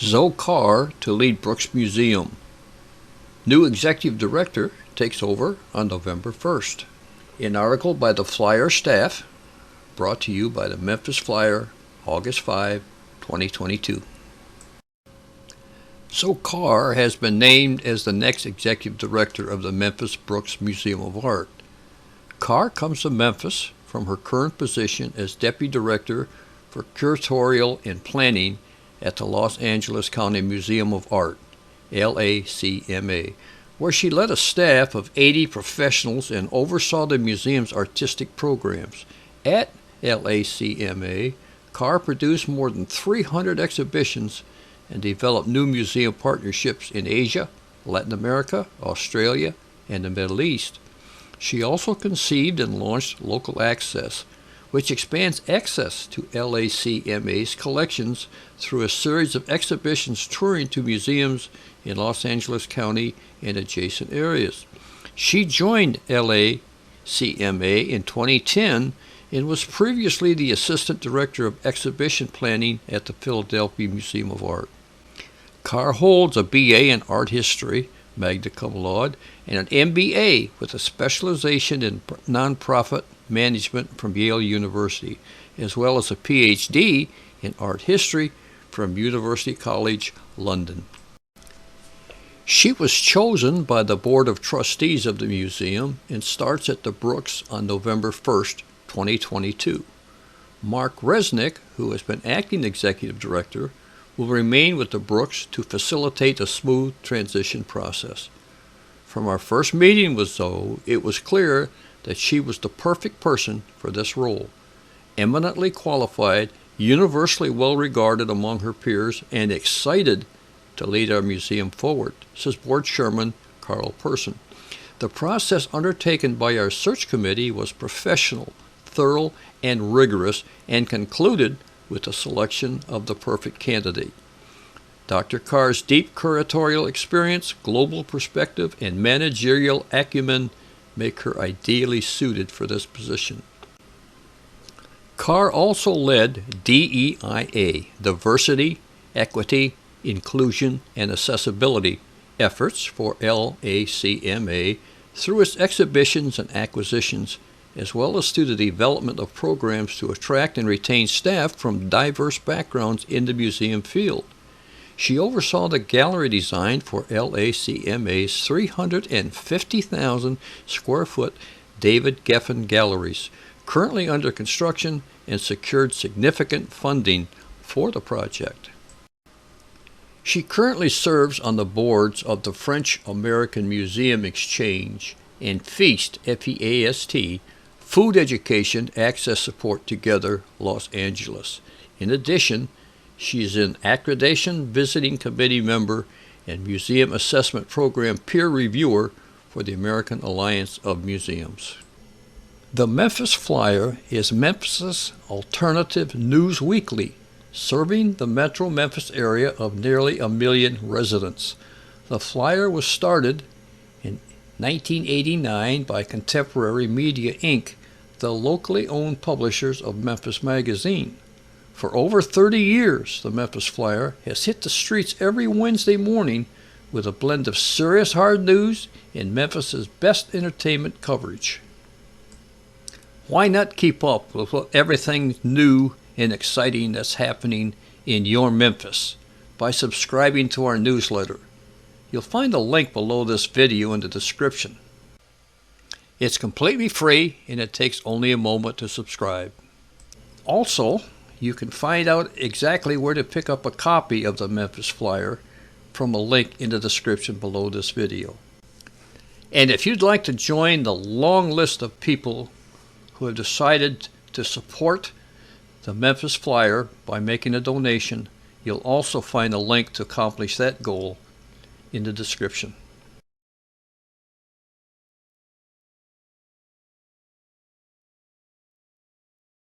Zoe Kahr to lead Brooks Museum. New executive director takes over on November 1st. An article by the Flyer staff, brought to you by the Memphis Flyer, August 5, 2022. Zoe Kahr has been named as the next executive director of the Memphis Brooks Museum of Art. Kahr comes to Memphis from her current position as Deputy Director for Curatorial and Planning at the Los Angeles County Museum of Art, LACMA, where she led a staff of 80 professionals and oversaw the museum's artistic programs. At LACMA, Kahr produced more than 300 exhibitions and developed new museum partnerships in Asia, Latin America, Australia, and the Middle East. She also conceived and launched Local Access, which expands access to LACMA's collections through a series of exhibitions touring to museums in Los Angeles County and adjacent areas. She joined LACMA in 2010 and was previously the Assistant Director of Exhibition Planning at the Philadelphia Museum of Art. Kahr holds a BA in Art History, magna cum laude, and an MBA with a specialization in nonprofit management from Yale University, as well as a PhD in Art History from University College London. She was chosen by the Board of Trustees of the museum and starts at the Brooks on November 1st, 2022. Mark Resnick, who has been acting executive director, will remain with the Brooks to facilitate a smooth transition process. From our first meeting with Zoe, it was clear that she was the perfect person for this role. Eminently qualified, universally well regarded among her peers, and excited to lead our museum forward, says Board Chairman Carl Person. The process undertaken by our search committee was professional, thorough, and rigorous, and concluded with the selection of the perfect candidate. Dr. Kahr's deep curatorial experience, global perspective, and managerial acumen make her ideally suited for this position. Kahr also led DEIA, Diversity, Equity, Inclusion, and Accessibility efforts for LACMA through its exhibitions and acquisitions, as well as through the development of programs to attract and retain staff from diverse backgrounds in the museum field. She oversaw the gallery design for LACMA's 350,000 square foot David Geffen galleries, currently under construction, and secured significant funding for the project. She currently serves on the boards of the French-American Museum Exchange and FEAST, F-E-A-S-T, Food Education Access Support Together, Los Angeles. In addition, she is an Accreditation Visiting Committee member and Museum Assessment Program peer reviewer for the American Alliance of Museums. The Memphis Flyer is Memphis' alternative news weekly, serving the metro Memphis area of nearly 1 million residents. The Flyer was started in 1989 by Contemporary Media, Inc., the locally owned publishers of Memphis Magazine. For over 30 years, the Memphis Flyer has hit the streets every Wednesday morning with a blend of serious hard news and Memphis's best entertainment coverage. Why not keep up with everything new and exciting that's happening in your Memphis by subscribing to our newsletter? You'll find a link below this video in the description. It's completely free and it takes only a moment to subscribe. Also, you can find out exactly where to pick up a copy of the Memphis Flyer from a link in the description below this video. And if you'd like to join the long list of people who have decided to support the Memphis Flyer by making a donation, you'll also find a link to accomplish that goal in the description.